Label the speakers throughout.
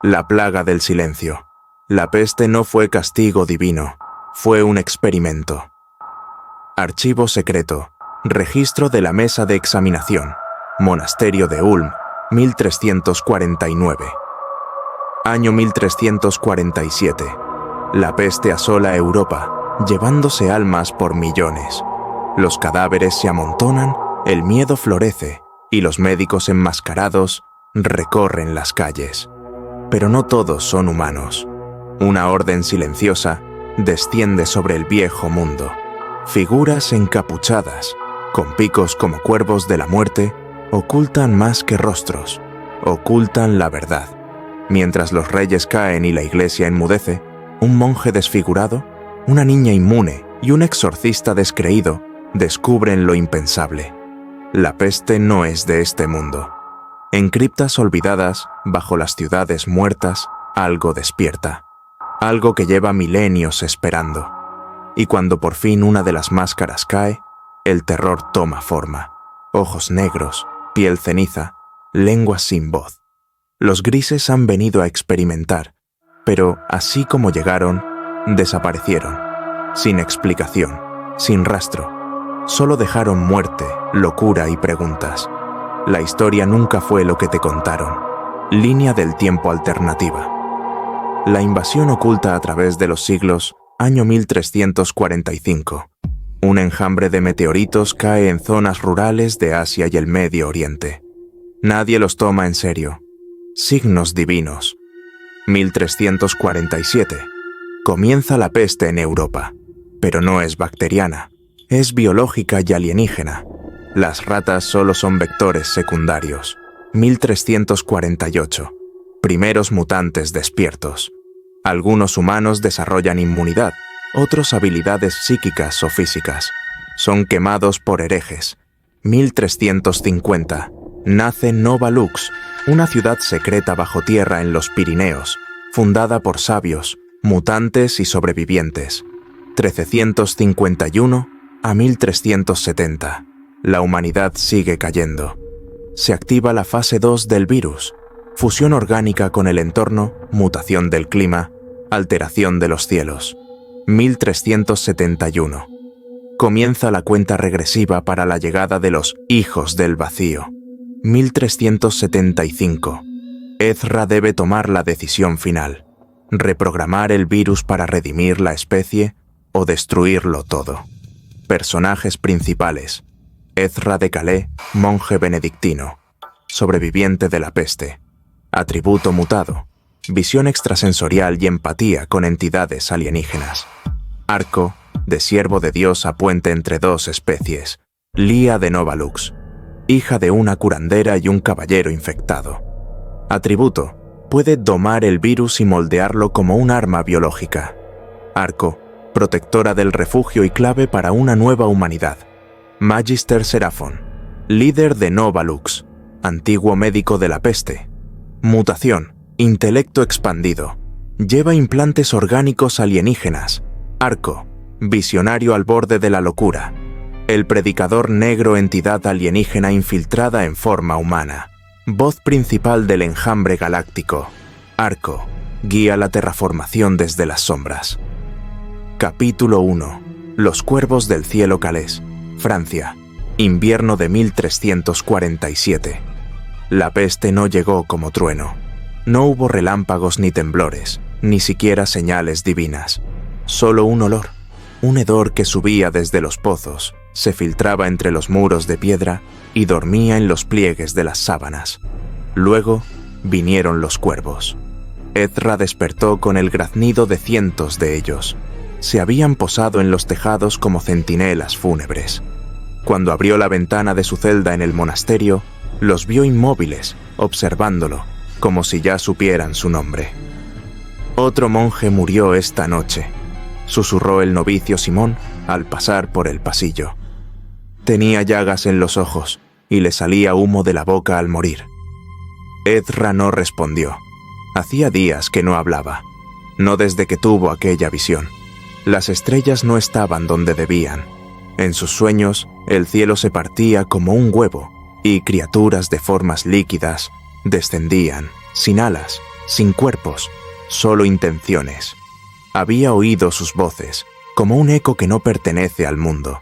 Speaker 1: La plaga del silencio. La peste no fue castigo divino, fue un experimento. Archivo secreto. Registro de la mesa de examinación. Monasterio de Ulm, 1349. Año 1347. La peste asola Europa, llevándose almas por millones. Los cadáveres se amontonan, el miedo florece, y los médicos enmascarados recorren las calles. Pero no todos son humanos. Una orden silenciosa desciende sobre el viejo mundo. Figuras encapuchadas, con picos como cuervos de la muerte, ocultan más que rostros, ocultan la verdad. Mientras los reyes caen y la iglesia enmudece, un monje desfigurado, una niña inmune y un exorcista descreído descubren lo impensable. La peste no es de este mundo. En criptas olvidadas, bajo las ciudades muertas, algo despierta. Algo que lleva milenios esperando. Y cuando por fin una de las máscaras cae, el terror toma forma. Ojos negros, piel ceniza, lenguas sin voz. Los grises han venido a experimentar, pero así como llegaron, desaparecieron. Sin explicación, sin rastro. Solo dejaron muerte, locura y preguntas. La historia nunca fue lo que te contaron. Línea del tiempo alternativa. La invasión oculta a través de los siglos, año 1345. Un enjambre de meteoritos cae en zonas rurales de Asia y el Medio Oriente. Nadie los toma en serio. Signos divinos. 1347. Comienza la peste en Europa. Pero no es bacteriana. Es biológica y alienígena. Las ratas solo son vectores secundarios. 1348. Primeros mutantes despiertos. Algunos humanos desarrollan inmunidad, otros habilidades psíquicas o físicas. Son quemados por herejes. 1350. Nace Nova Lux, una ciudad secreta bajo tierra en los Pirineos, fundada por sabios, mutantes y sobrevivientes. 1351 a 1370. La humanidad sigue cayendo. Se activa la fase 2 del virus. Fusión orgánica con el entorno, mutación del clima, alteración de los cielos. 1371. Comienza la cuenta regresiva para la llegada de los hijos del vacío. 1375. Ezra debe tomar la decisión final. Reprogramar el virus para redimir la especie o destruirlo todo. Personajes principales. Ezra de Calais, monje benedictino. Sobreviviente de la peste. Atributo mutado. Visión extrasensorial y empatía con entidades alienígenas. Arco, de siervo de Dios a puente entre dos especies. Lía de Nova Lux, hija de una curandera y un caballero infectado. Atributo, puede domar el virus y moldearlo como un arma biológica. Arco, protectora del refugio y clave para una nueva humanidad. Magister Seraphon, líder de Nova Lux, antiguo médico de la peste. Mutación, intelecto expandido. Lleva implantes orgánicos alienígenas. Arco, visionario al borde de la locura. El predicador negro, entidad alienígena infiltrada en forma humana. Voz principal del enjambre galáctico. Arco, guía la terraformación desde las sombras. Capítulo 1. Los cuervos del cielo Calais, Francia. Invierno de 1347. La peste no llegó como trueno. No hubo relámpagos ni temblores, ni siquiera señales divinas. Solo un olor, un hedor que subía desde los pozos, se filtraba entre los muros de piedra y dormía en los pliegues de las sábanas. Luego vinieron los cuervos. Ezra despertó con el graznido de cientos de ellos. Se habían posado en los tejados como centinelas fúnebres. Cuando abrió la ventana de su celda en el monasterio, los vio inmóviles, observándolo, como si ya supieran su nombre. Otro monje murió esta noche, susurró el novicio Simón al pasar por el pasillo. Tenía llagas en los ojos y le salía humo de la boca al morir. Ezra no respondió. Hacía días que no hablaba, no desde que tuvo aquella visión. Las estrellas no estaban donde debían. En sus sueños, el cielo se partía como un huevo y criaturas de formas líquidas descendían, sin alas, sin cuerpos, solo intenciones. Había oído sus voces, como un eco que no pertenece al mundo.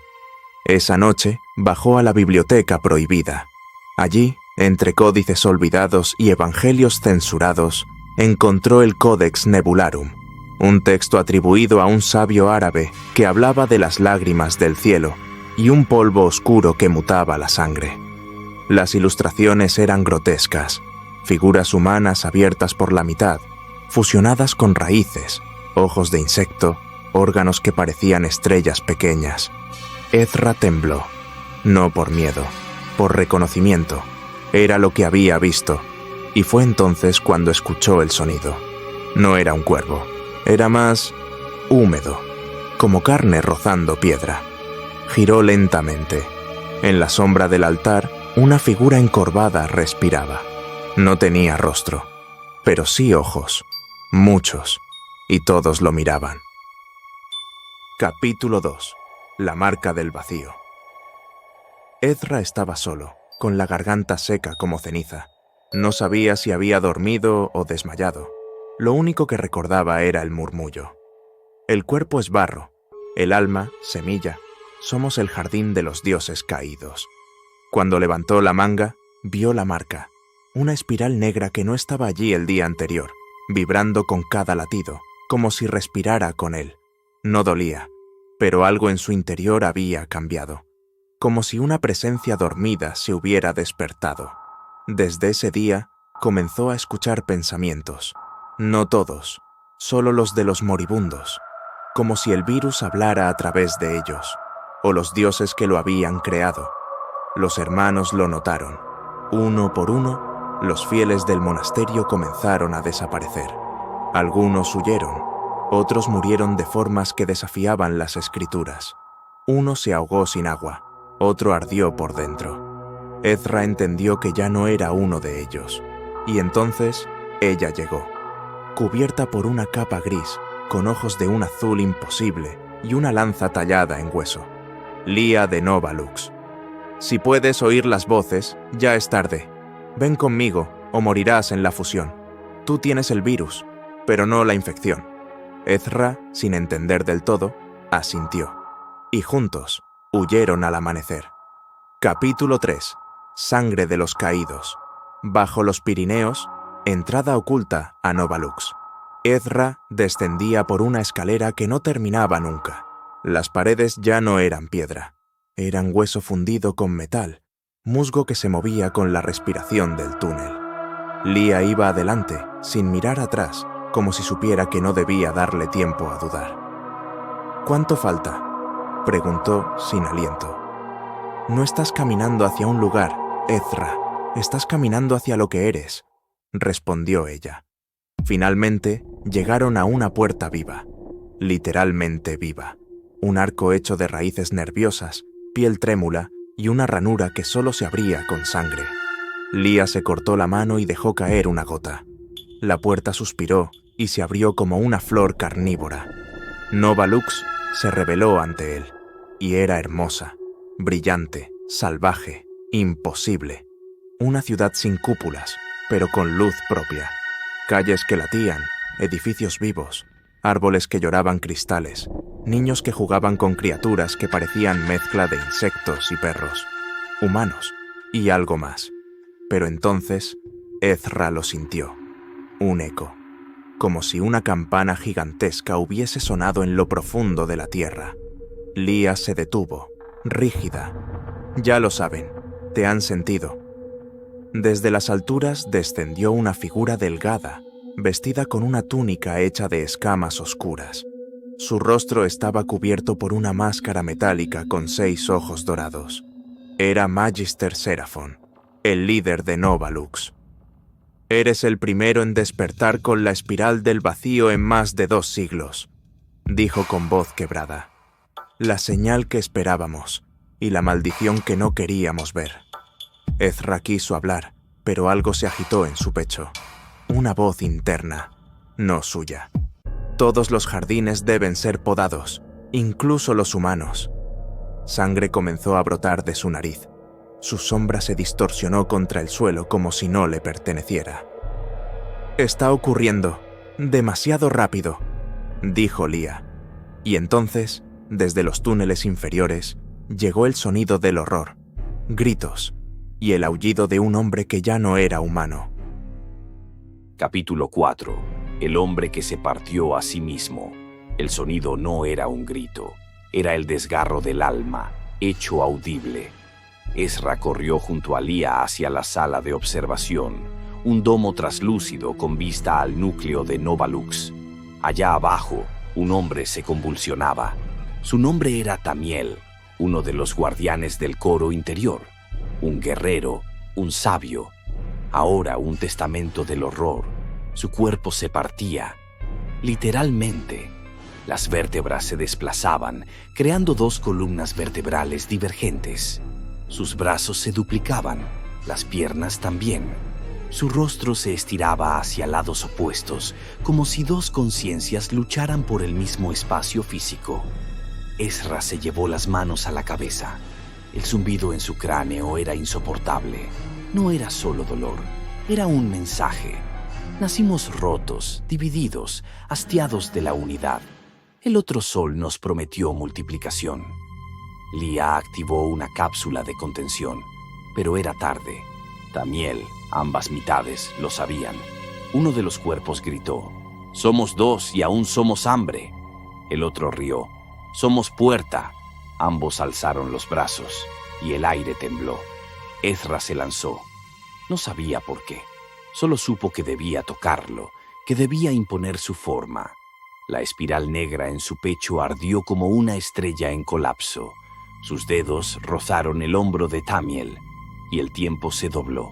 Speaker 1: Esa noche bajó a la biblioteca prohibida. Allí, entre códices olvidados y evangelios censurados, encontró el Codex Nebularum, un texto atribuido a un sabio árabe que hablaba de las lágrimas del cielo y un polvo oscuro que mutaba la sangre. Las ilustraciones eran grotescas, figuras humanas abiertas por la mitad, fusionadas con raíces, ojos de insecto, órganos que parecían estrellas pequeñas. Ezra tembló, no por miedo, por reconocimiento. Era lo que había visto, y fue entonces cuando escuchó el sonido. No era un cuervo, era más húmedo, como carne rozando piedra. Giró lentamente. En la sombra del altar, una figura encorvada respiraba. No tenía rostro, pero sí ojos, muchos, y todos lo miraban. Capítulo 2. La marca del vacío. Ezra estaba solo, con la garganta seca como ceniza. No sabía si había dormido o desmayado. Lo único que recordaba era el murmullo. El cuerpo es barro, el alma, semilla. Somos el jardín de los dioses caídos. Cuando levantó la manga, vio la marca, una espiral negra que no estaba allí el día anterior, vibrando con cada latido, como si respirara con él. No dolía, pero algo en su interior había cambiado, como si una presencia dormida se hubiera despertado. Desde ese día, comenzó a escuchar pensamientos. No todos, solo los de los moribundos, como si el virus hablara a través de ellos, o los dioses que lo habían creado. Los hermanos lo notaron. Uno por uno, los fieles del monasterio comenzaron a desaparecer. Algunos huyeron, otros murieron de formas que desafiaban las escrituras. Uno se ahogó sin agua, otro ardió por dentro. Ezra entendió que ya no era uno de ellos, y entonces ella llegó, cubierta por una capa gris, con ojos de un azul imposible y una lanza tallada en hueso. Lía de Nova Lux. Si puedes oír las voces, ya es tarde. Ven conmigo o morirás en la fusión. Tú tienes el virus, pero no la infección. Ezra, sin entender del todo, asintió. Y juntos huyeron al amanecer. Capítulo 3. Sangre de los caídos. Bajo los Pirineos, entrada oculta a Nova Lux. Ezra descendía por una escalera que no terminaba nunca. Las paredes ya no eran piedra. Eran hueso fundido con metal, musgo que se movía con la respiración del túnel. Lía iba adelante, sin mirar atrás, como si supiera que no debía darle tiempo a dudar. ¿Cuánto falta?, preguntó sin aliento. No estás caminando hacia un lugar, Ezra. Estás caminando hacia lo que eres, respondió ella. Finalmente, llegaron a una puerta viva, literalmente viva. Un arco hecho de raíces nerviosas, piel trémula y una ranura que solo se abría con sangre. Lía se cortó la mano y dejó caer una gota. La puerta suspiró y se abrió como una flor carnívora. Nova Lux se reveló ante él, y era hermosa, brillante, salvaje, imposible. Una ciudad sin cúpulas, pero con luz propia. Calles que latían, edificios vivos, árboles que lloraban cristales, niños que jugaban con criaturas que parecían mezcla de insectos y perros, humanos y algo más. Pero entonces, Ezra lo sintió. Un eco, como si una campana gigantesca hubiese sonado en lo profundo de la tierra. Lía se detuvo, rígida. Ya lo saben, te han sentido. Desde las alturas descendió una figura delgada, vestida con una túnica hecha de escamas oscuras. Su rostro estaba cubierto por una máscara metálica con 6 ojos dorados. Era Magister Seraphon, el líder de Nova Lux. Eres el primero en despertar con la espiral del vacío en más de 2 siglos, dijo con voz quebrada. La señal que esperábamos y la maldición que no queríamos ver. Ezra quiso hablar, pero algo se agitó en su pecho. Una voz interna, no suya. Todos los jardines deben ser podados, incluso los humanos. Sangre comenzó a brotar de su nariz. Su sombra se distorsionó contra el suelo como si no le perteneciera. Está ocurriendo. Demasiado rápido, dijo Lia. Y entonces, desde los túneles inferiores, llegó el sonido del horror, gritos y el aullido de un hombre que ya no era humano.
Speaker 2: Capítulo 4. El hombre que se partió a sí mismo. El sonido no era un grito, era el desgarro del alma, hecho audible. Ezra corrió junto a Lia hacia la sala de observación, un domo traslúcido con vista al núcleo de Nova Lux. Allá abajo, un hombre se convulsionaba. Su nombre era Tamiel, uno de los guardianes del coro interior, un guerrero, un sabio, ahora un testamento del horror. Su cuerpo se partía, literalmente. Las vértebras se desplazaban, creando dos columnas vertebrales divergentes. Sus brazos se duplicaban, las piernas también. Su rostro se estiraba hacia lados opuestos, como si dos conciencias lucharan por el mismo espacio físico. Ezra se llevó las manos a la cabeza. El zumbido en su cráneo era insoportable. No era solo dolor, era un mensaje. Nacimos rotos, divididos, hastiados de la unidad. El otro sol nos prometió multiplicación. Lia activó una cápsula de contención, pero era tarde. Tamiel, ambas mitades, lo sabían. Uno de los cuerpos gritó: «Somos dos y aún somos hambre». El otro rió: «Somos puerta». Ambos alzaron los brazos y el aire tembló. Ezra se lanzó. No sabía por qué. Solo supo que debía tocarlo, que debía imponer su forma. La espiral negra en su pecho ardió como una estrella en colapso. Sus dedos rozaron el hombro de Tamiel y el tiempo se dobló.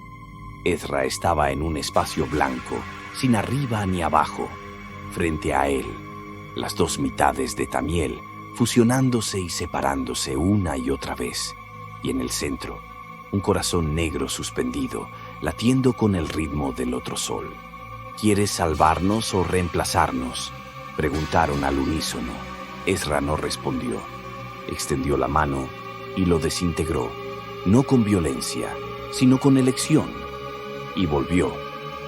Speaker 2: Ezra estaba en un espacio blanco, sin arriba ni abajo. Frente a él, las dos mitades de Tamiel fusionándose y separándose una y otra vez. Y en el centro, un corazón negro suspendido, latiendo con el ritmo del otro sol. ¿Quieres salvarnos o reemplazarnos?, preguntaron al unísono. Ezra no respondió. Extendió la mano y lo desintegró, no con violencia, sino con elección. Y volvió.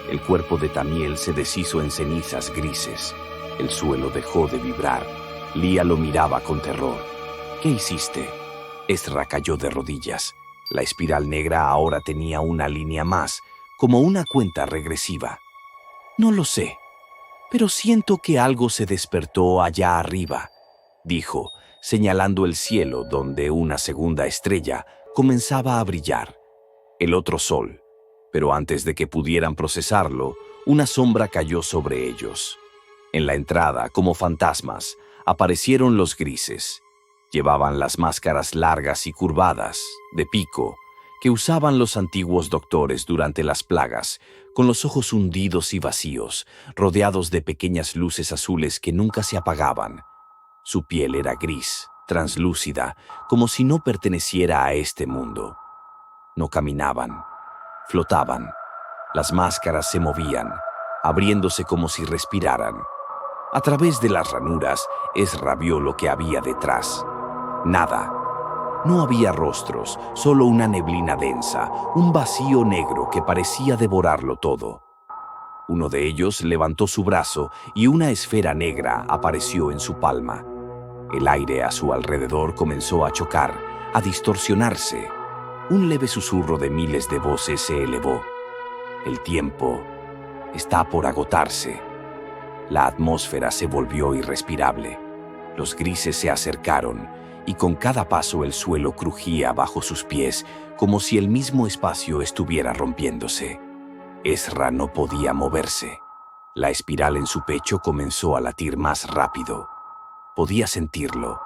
Speaker 2: El cuerpo de Tamiel se deshizo en cenizas grises. El suelo dejó de vibrar. Lia lo miraba con terror. ¿Qué hiciste? Ezra cayó de rodillas. La espiral negra ahora tenía una línea más, como una cuenta regresiva. No lo sé, pero siento que algo se despertó allá arriba, dijo, señalando el cielo donde una segunda estrella comenzaba a brillar. El otro sol. Pero antes de que pudieran procesarlo, una sombra cayó sobre ellos. En la entrada, como fantasmas, aparecieron los grises. Llevaban las máscaras largas y curvadas, de pico, que usaban los antiguos doctores durante las plagas, con los ojos hundidos y vacíos, rodeados de pequeñas luces azules que nunca se apagaban. Su piel era gris, translúcida, como si no perteneciera a este mundo. No caminaban, flotaban. Las máscaras se movían, abriéndose como si respiraran. A través de las ranuras, Ezra vio lo que había detrás. Nada. No había rostros, solo una neblina densa, un vacío negro que parecía devorarlo todo. Uno de ellos levantó su brazo y una esfera negra apareció en su palma. El aire a su alrededor comenzó a chocar, a distorsionarse. Un leve susurro de miles de voces se elevó. El tiempo está por agotarse. La atmósfera se volvió irrespirable. Los grises se acercaron y con cada paso el suelo crujía bajo sus pies como si el mismo espacio estuviera rompiéndose. Ezra no podía moverse. La espiral en su pecho comenzó a latir más rápido. Podía sentirlo.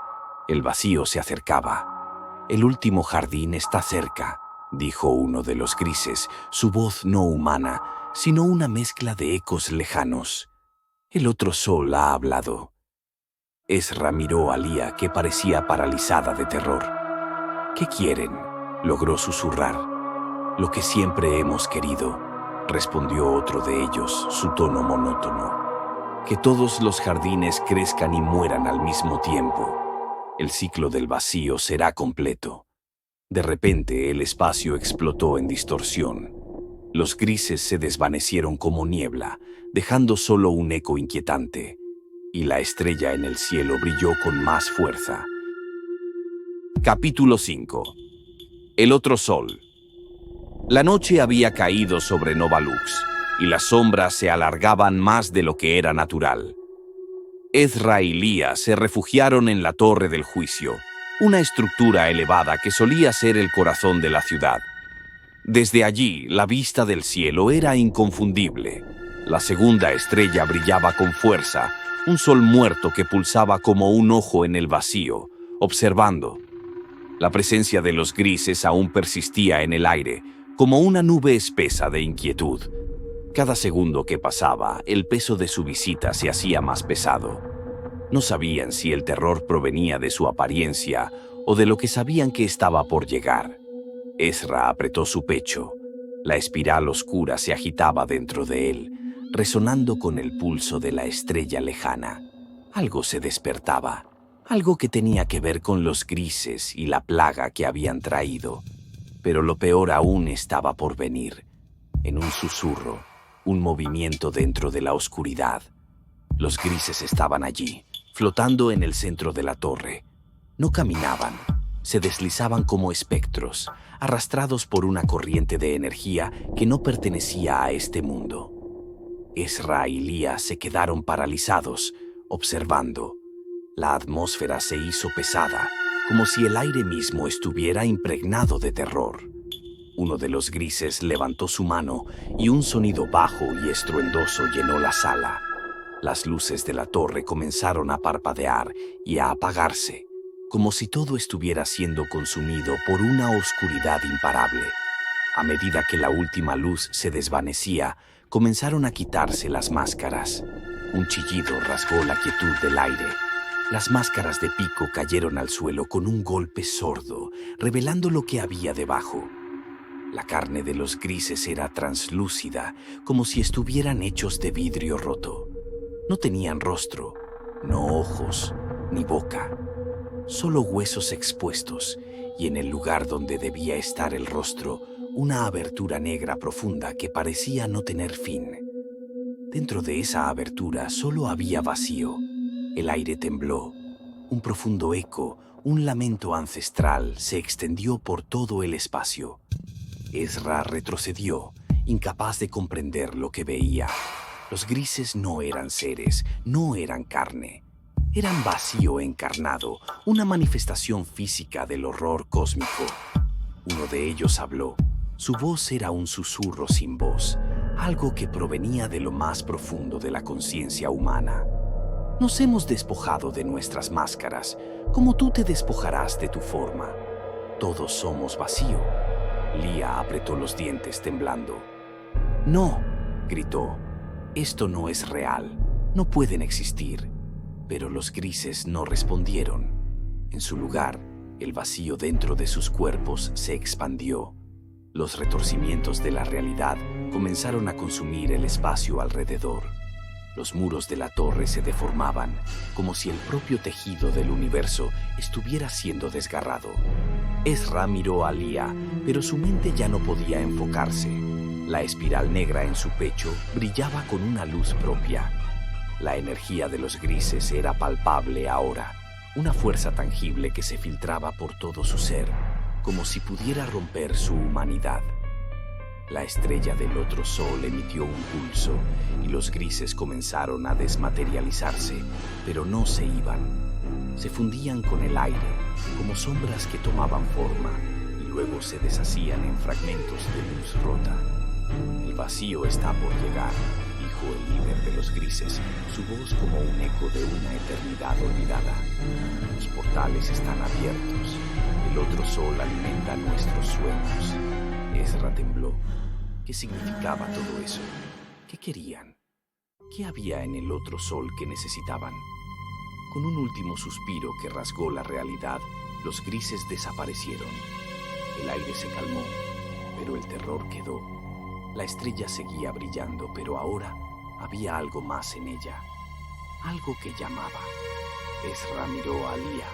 Speaker 2: El vacío se acercaba. El último jardín está cerca, dijo uno de los grises, su voz no humana, sino una mezcla de ecos lejanos. El otro sol ha hablado. Ezra miró a Lia, que parecía paralizada de terror. ¿Qué quieren?, logró susurrar. Lo que siempre hemos querido, respondió otro de ellos, su tono monótono. Que todos los jardines crezcan y mueran al mismo tiempo. El ciclo del vacío será completo. De repente el espacio explotó en distorsión. Los grises se desvanecieron como niebla, dejando solo un eco inquietante, y la estrella en el cielo brilló con más fuerza. Capítulo 5. El otro sol. La noche había caído sobre Novalux, y las sombras se alargaban más de lo que era natural. Ezra y Lía se refugiaron en la Torre del Juicio, una estructura elevada que solía ser el corazón de la ciudad. Desde allí, la vista del cielo era inconfundible. La segunda estrella brillaba con fuerza, un sol muerto que pulsaba como un ojo en el vacío, observando. La presencia de los grises aún persistía en el aire, como una nube espesa de inquietud. Cada segundo que pasaba, el peso de su visita se hacía más pesado. No sabían si el terror provenía de su apariencia o de lo que sabían que estaba por llegar. Ezra apretó su pecho. La espiral oscura se agitaba dentro de él, resonando con el pulso de la estrella lejana. Algo se despertaba, algo que tenía que ver con los grises y la plaga que habían traído. Pero lo peor aún estaba por venir. En un susurro, un movimiento dentro de la oscuridad. Los grises estaban allí, flotando en el centro de la torre. No caminaban, se deslizaban como espectros, arrastrados por una corriente de energía que no pertenecía a este mundo. Ezra y Lía se quedaron paralizados, observando. La atmósfera se hizo pesada, como si el aire mismo estuviera impregnado de terror. Uno de los grises levantó su mano y un sonido bajo y estruendoso llenó la sala. Las luces de la torre comenzaron a parpadear y a apagarse, como si todo estuviera siendo consumido por una oscuridad imparable. A medida que la última luz se desvanecía, comenzaron a quitarse las máscaras. Un chillido rasgó la quietud del aire. Las máscaras de pico cayeron al suelo con un golpe sordo, revelando lo que había debajo. La carne de los grises era translúcida, como si estuvieran hechos de vidrio roto. No tenían rostro, no ojos, ni boca. Solo huesos expuestos, y en el lugar donde debía estar el rostro, una abertura negra profunda que parecía no tener fin. Dentro de esa abertura solo había vacío. El aire tembló. Un profundo eco, un lamento ancestral, se extendió por todo el espacio. Ezra retrocedió, incapaz de comprender lo que veía. Los grises no eran seres, no eran carne. Eran vacío encarnado, una manifestación física del horror cósmico. Uno de ellos habló. Su voz era un susurro sin voz, algo que provenía de lo más profundo de la conciencia humana. Nos hemos despojado de nuestras máscaras, como tú te despojarás de tu forma. Todos somos vacío. Lía apretó los dientes temblando. «No», gritó, «esto no es real, no pueden existir». Pero los grises no respondieron. En su lugar, el vacío dentro de sus cuerpos se expandió. Los retorcimientos de la realidad comenzaron a consumir el espacio alrededor. Los muros de la torre se deformaban, como si el propio tejido del universo estuviera siendo desgarrado. Ezra miró a Lía, pero su mente ya no podía enfocarse. La espiral negra en su pecho brillaba con una luz propia. La energía de los grises era palpable ahora, una fuerza tangible que se filtraba por todo su ser, como si pudiera romper su humanidad. La estrella del otro sol emitió un pulso y los grises comenzaron a desmaterializarse, pero no se iban. Se fundían con el aire, como sombras que tomaban forma y luego se deshacían en fragmentos de luz rota. El vacío está por llegar, dijo el líder de los grises, su voz como un eco de una eternidad olvidada. Los portales están abiertos, el otro sol alimenta nuestros sueños. Ezra tembló. ¿Qué significaba todo eso? ¿Qué querían? ¿Qué había en el otro sol que necesitaban? Con un último suspiro que rasgó la realidad, los grises desaparecieron. El aire se calmó, pero el terror quedó. La estrella seguía brillando, pero ahora había algo más en ella. Algo que llamaba. Ezra miró a Lía,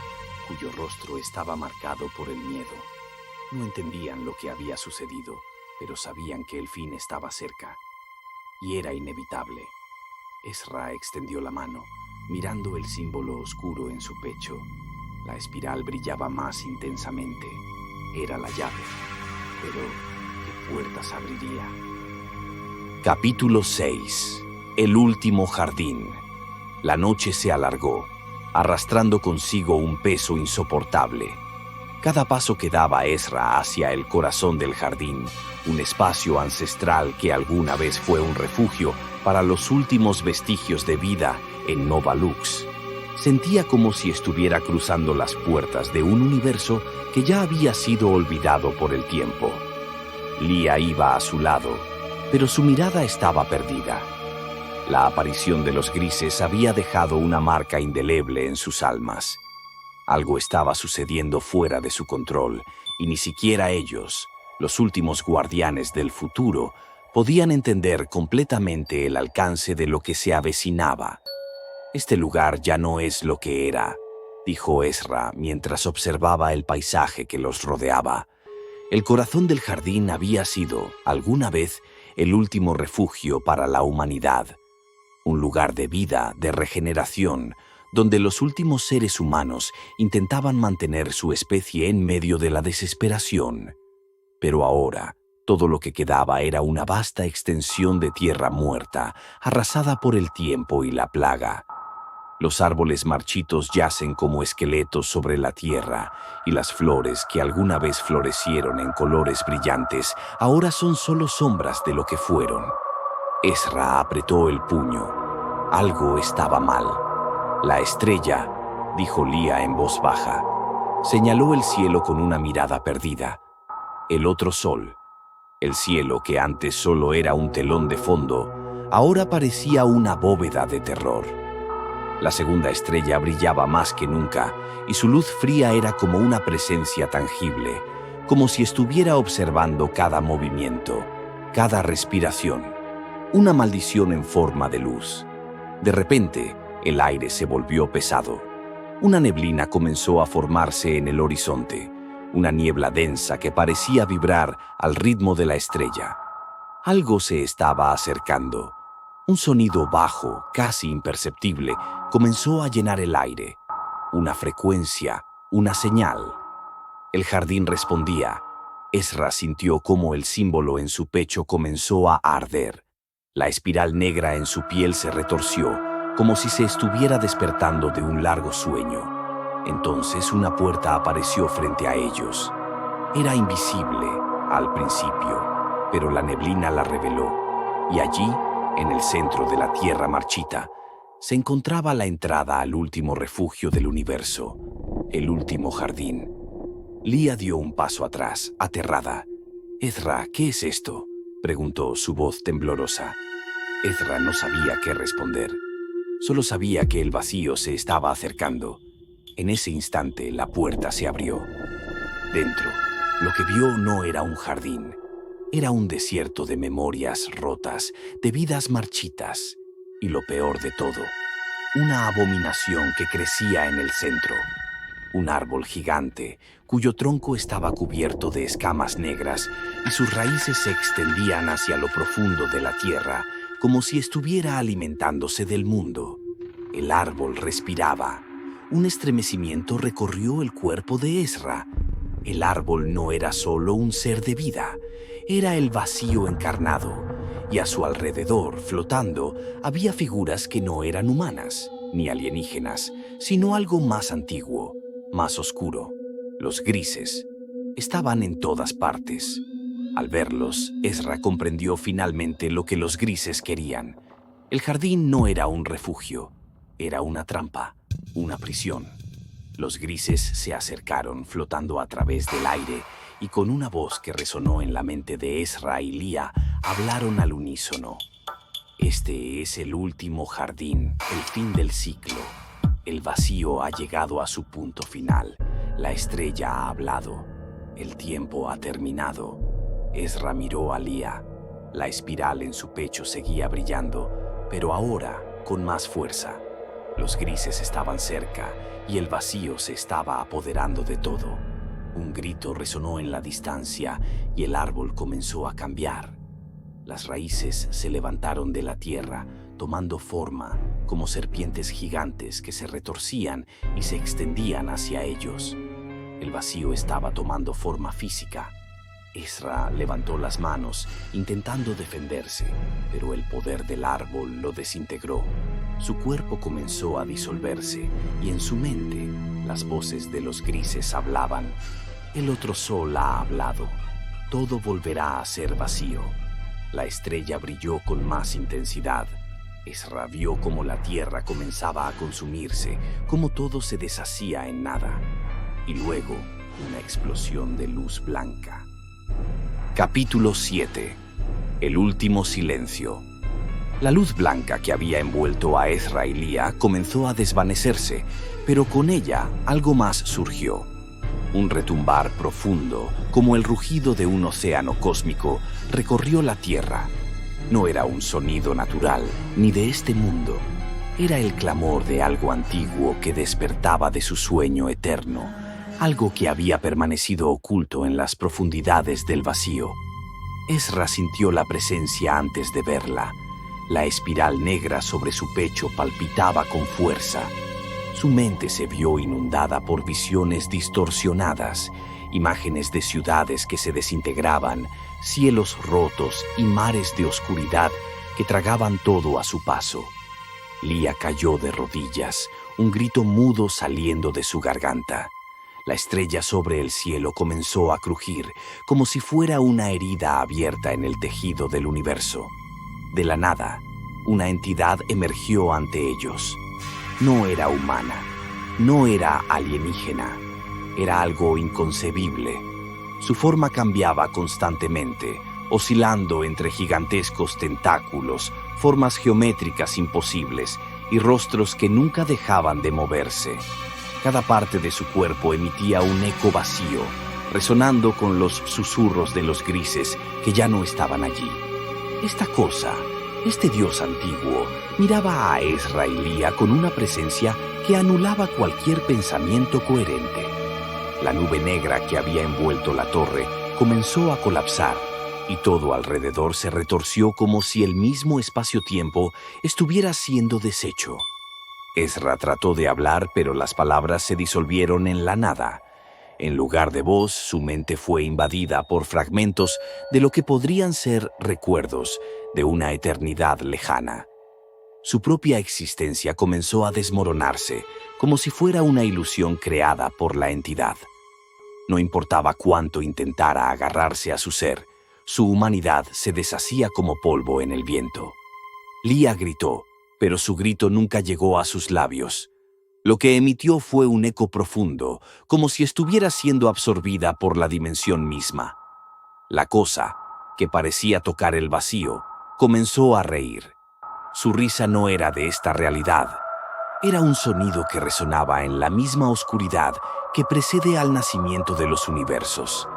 Speaker 2: cuyo rostro estaba marcado por el miedo. No entendían lo que había sucedido, pero sabían que el fin estaba cerca y era inevitable. Ezra extendió la mano, mirando el símbolo oscuro en su pecho. La espiral brillaba más intensamente. Era la llave, pero ¿qué puertas abriría? Capítulo 6. El último jardín. La noche se alargó, arrastrando consigo un peso insoportable. Cada paso que daba Ezra hacia el corazón del jardín, un espacio ancestral que alguna vez fue un refugio para los últimos vestigios de vida en Nova Lux, sentía como si estuviera cruzando las puertas de un universo que ya había sido olvidado por el tiempo. Leah iba a su lado, pero su mirada estaba perdida. La aparición de los grises había dejado una marca indeleble en sus almas. Algo estaba sucediendo fuera de su control, y ni siquiera ellos, los últimos guardianes del futuro, podían entender completamente el alcance de lo que se avecinaba. «Este lugar ya no es lo que era», dijo Ezra mientras observaba el paisaje que los rodeaba. El corazón del jardín había sido, alguna vez, el último refugio para la humanidad. Un lugar de vida, de regeneración, donde los últimos seres humanos intentaban mantener su especie en medio de la desesperación. Pero ahora, todo lo que quedaba era una vasta extensión de tierra muerta, arrasada por el tiempo y la plaga. Los árboles marchitos yacen como esqueletos sobre la tierra, y las flores que alguna vez florecieron en colores brillantes, ahora son solo sombras de lo que fueron. Ezra apretó el puño. Algo estaba mal. «La estrella», dijo Leah en voz baja. Señaló el cielo con una mirada perdida. El otro sol. El cielo, que antes solo era un telón de fondo, ahora parecía una bóveda de terror. La segunda estrella brillaba más que nunca, y su luz fría era como una presencia tangible, como si estuviera observando cada movimiento, cada respiración. Una maldición en forma de luz. De repente, el aire se volvió pesado. Una neblina comenzó a formarse en el horizonte, una niebla densa que parecía vibrar al ritmo de la estrella. Algo se estaba acercando. Un sonido bajo, casi imperceptible, comenzó a llenar el aire. Una frecuencia, una señal. El jardín respondía. Ezra sintió cómo el símbolo en su pecho comenzó a arder. La espiral negra en su piel se retorció, como si se estuviera despertando de un largo sueño. Entonces una puerta apareció frente a ellos. Era invisible al principio, pero la neblina la reveló, y allí, en el centro de la tierra marchita, se encontraba la entrada al último refugio del universo, el último jardín. Leah dio un paso atrás, aterrada. «Ezra, ¿qué es esto?», preguntó, su voz temblorosa. Ezra no sabía qué responder. Solo sabía que el vacío se estaba acercando. En ese instante, la puerta se abrió. Dentro, lo que vio no era un jardín. Era un desierto de memorias rotas, de vidas marchitas. Y lo peor de todo, una abominación que crecía en el centro. Un árbol gigante, cuyo tronco estaba cubierto de escamas negras y sus raíces se extendían hacia lo profundo de la tierra, como si estuviera alimentándose del mundo. El árbol respiraba. Un estremecimiento recorrió el cuerpo de Ezra. El árbol no era solo un ser de vida, era el vacío encarnado, y a su alrededor, flotando, había figuras que no eran humanas, ni alienígenas, sino algo más antiguo, más oscuro. Los grises estaban en todas partes. Al verlos, Ezra comprendió finalmente lo que los grises querían. El jardín no era un refugio, era una trampa, una prisión. Los grises se acercaron flotando a través del aire y con una voz que resonó en la mente de Ezra y Leah, hablaron al unísono. «Este es el último jardín, el fin del ciclo. El vacío ha llegado a su punto final. La estrella ha hablado. El tiempo ha terminado». Ezra miró a Leah. La espiral en su pecho seguía brillando, pero ahora con más fuerza. Los grises estaban cerca y el vacío se estaba apoderando de todo. Un grito resonó en la distancia y el árbol comenzó a cambiar. Las raíces se levantaron de la tierra, tomando forma como serpientes gigantes que se retorcían y se extendían hacia ellos. El vacío estaba tomando forma física. Ezra levantó las manos, intentando defenderse, pero el poder del árbol lo desintegró. Su cuerpo comenzó a disolverse y en su mente las voces de los grises hablaban. El otro sol ha hablado. Todo volverá a ser vacío. La estrella brilló con más intensidad. Ezra vio cómo la tierra comenzaba a consumirse, cómo todo se deshacía en nada. Y luego, una explosión de luz blanca. Capítulo 7. El último silencio. La luz blanca que había envuelto a Ezra y Lía comenzó a desvanecerse, pero con ella algo más surgió. Un retumbar profundo, como el rugido de un océano cósmico, recorrió la tierra. No era un sonido natural, ni de este mundo. Era el clamor de algo antiguo que despertaba de su sueño eterno, algo que había permanecido oculto en las profundidades del vacío. Ezra sintió la presencia antes de verla. La espiral negra sobre su pecho palpitaba con fuerza. Su mente se vio inundada por visiones distorsionadas, imágenes de ciudades que se desintegraban, cielos rotos y mares de oscuridad que tragaban todo a su paso. Lía cayó de rodillas, un grito mudo saliendo de su garganta. La estrella sobre el cielo comenzó a crujir, como si fuera una herida abierta en el tejido del universo. De la nada, una entidad emergió ante ellos. No era humana, no era alienígena, era algo inconcebible. Su forma cambiaba constantemente, oscilando entre gigantescos tentáculos, formas geométricas imposibles y rostros que nunca dejaban de moverse. Cada parte de su cuerpo emitía un eco vacío, resonando con los susurros de los grises que ya no estaban allí. Esta cosa, este dios antiguo, miraba a Ezra y Lía con una presencia que anulaba cualquier pensamiento coherente. La nube negra que había envuelto la torre comenzó a colapsar y todo alrededor se retorció como si el mismo espacio-tiempo estuviera siendo deshecho. Ezra trató de hablar, pero las palabras se disolvieron en la nada. En lugar de voz, su mente fue invadida por fragmentos de lo que podrían ser recuerdos de una eternidad lejana. Su propia existencia comenzó a desmoronarse, como si fuera una ilusión creada por la entidad. No importaba cuánto intentara agarrarse a su ser, su humanidad se deshacía como polvo en el viento. Lía gritó, pero su grito nunca llegó a sus labios. Lo que emitió fue un eco profundo, como si estuviera siendo absorbida por la dimensión misma. La cosa, que parecía tocar el vacío, comenzó a reír. Su risa no era de esta realidad. Era un sonido que resonaba en la misma oscuridad que precede al nacimiento de los universos.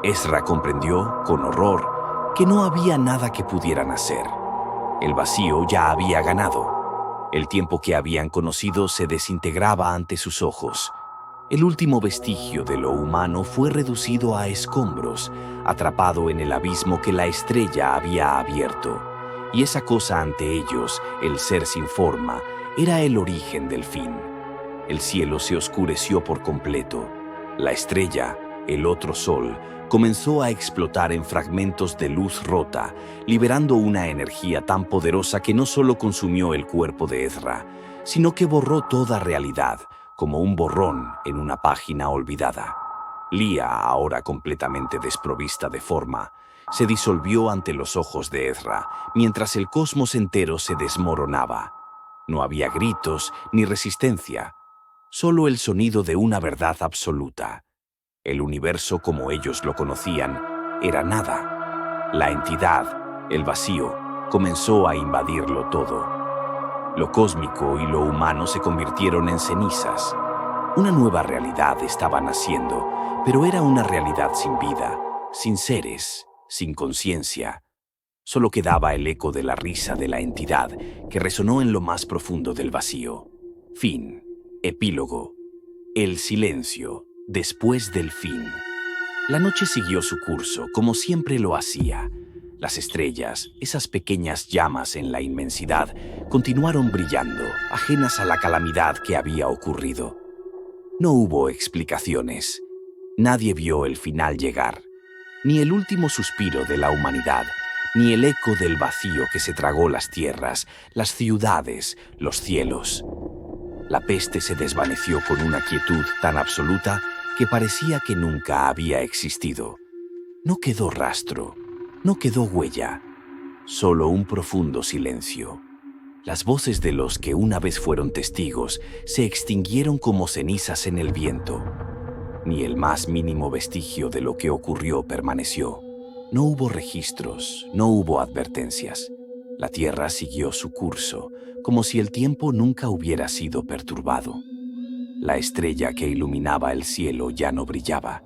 Speaker 2: Ezra comprendió, con horror, que no había nada que pudieran hacer. El vacío ya había ganado. El tiempo que habían conocido se desintegraba ante sus ojos. El último vestigio de lo humano fue reducido a escombros, atrapado en el abismo que la estrella había abierto. Y esa cosa ante ellos, el ser sin forma, era el origen del fin. El cielo se oscureció por completo. La estrella, el otro sol, comenzó a explotar en fragmentos de luz rota, liberando una energía tan poderosa que no solo consumió el cuerpo de Ezra, sino que borró toda realidad, como un borrón en una página olvidada. Lía, ahora completamente desprovista de forma, se disolvió ante los ojos de Ezra, mientras el cosmos entero se desmoronaba. No había gritos ni resistencia, solo el sonido de una verdad absoluta. El universo como ellos lo conocían era nada. La entidad, el vacío, comenzó a invadirlo todo. Lo cósmico y lo humano se convirtieron en cenizas. Una nueva realidad estaba naciendo, pero era una realidad sin vida, sin seres, sin conciencia. Solo quedaba el eco de la risa de la entidad que resonó en lo más profundo del vacío. Fin. Epílogo. El silencio después del fin. La noche siguió su curso, como siempre lo hacía. Las estrellas, esas pequeñas llamas en la inmensidad, continuaron brillando, ajenas a la calamidad que había ocurrido. No hubo explicaciones. Nadie vio el final llegar, ni el último suspiro de la humanidad, ni el eco del vacío que se tragó las tierras, las ciudades, los cielos. La peste se desvaneció con una quietud tan absoluta que parecía que nunca había existido. No quedó rastro, no quedó huella, solo un profundo silencio. Las voces de los que una vez fueron testigos se extinguieron como cenizas en el viento. Ni el más mínimo vestigio de lo que ocurrió permaneció. No hubo registros, no hubo advertencias. La tierra siguió su curso, como si el tiempo nunca hubiera sido perturbado. La estrella que iluminaba el cielo ya no brillaba.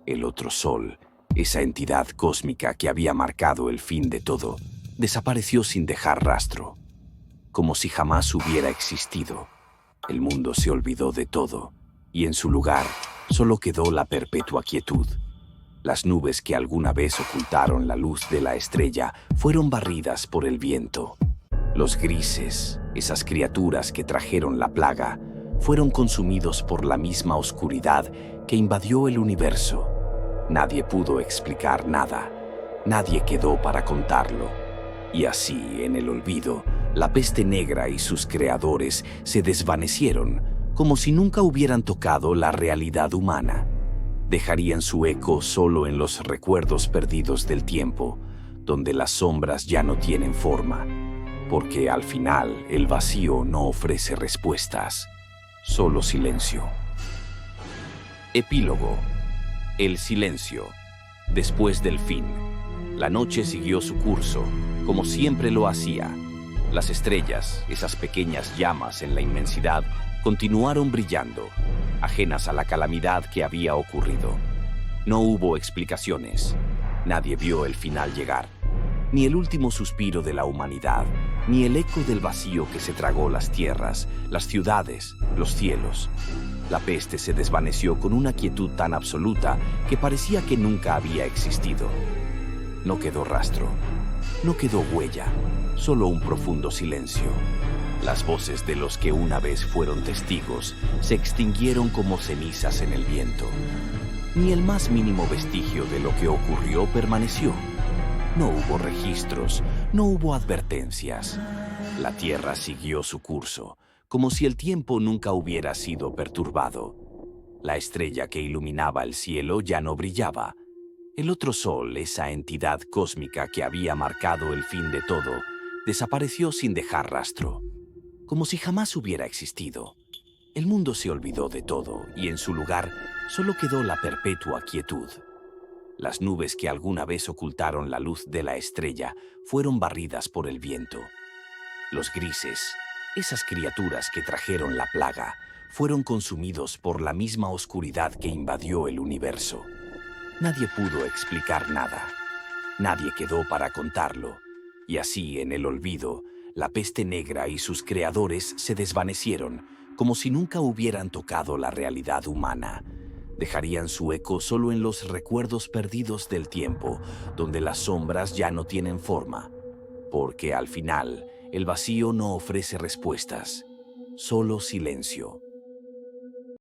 Speaker 2: El otro sol, esa entidad cósmica que había marcado el fin de todo, desapareció sin dejar rastro, como si jamás hubiera existido. El mundo se olvidó de todo, y en su lugar solo quedó la perpetua quietud. Las nubes que alguna vez ocultaron la luz de la estrella fueron barridas por el viento. Los grises, esas criaturas que trajeron la plaga, fueron consumidos por la misma oscuridad que invadió el universo. Nadie pudo explicar nada, nadie quedó para contarlo. Y así, en el olvido, la peste negra y sus creadores se desvanecieron, como si nunca hubieran tocado la realidad humana. Dejarían su eco solo en los recuerdos perdidos del tiempo, donde las sombras ya no tienen forma, porque al final el vacío no ofrece respuestas, solo silencio. Epílogo. El silencio. Después del fin. La noche siguió su curso, como siempre lo hacía. Las estrellas, esas pequeñas llamas en la inmensidad, continuaron brillando, ajenas a la calamidad que había ocurrido. No hubo explicaciones. Nadie vio el final llegar, ni el último suspiro de la humanidad, ni el eco del vacío que se tragó las tierras, las ciudades, los cielos. La peste se desvaneció con una quietud tan absoluta que parecía que nunca había existido. No quedó rastro, no quedó huella, solo un profundo silencio. Las voces de los que una vez fueron testigos se extinguieron como cenizas en el viento. Ni el más mínimo vestigio de lo que ocurrió permaneció. No hubo registros, no hubo advertencias. La tierra siguió su curso, como si el tiempo nunca hubiera sido perturbado. La estrella que iluminaba el cielo ya no brillaba. El otro sol, esa entidad cósmica que había marcado el fin de todo, desapareció sin dejar rastro, como si jamás hubiera existido. El mundo se olvidó de todo y en su lugar solo quedó la perpetua quietud. Las nubes que alguna vez ocultaron la luz de la estrella fueron barridas por el viento. Los grises, esas criaturas que trajeron la plaga, fueron consumidos por la misma oscuridad que invadió el universo. Nadie pudo explicar nada. Nadie quedó para contarlo. Y así, en el olvido, la peste negra y sus creadores se desvanecieron, como si nunca hubieran tocado la realidad humana. Dejarían su eco solo en los recuerdos perdidos del tiempo, donde las sombras ya no tienen forma, porque al final el vacío no ofrece respuestas, solo silencio.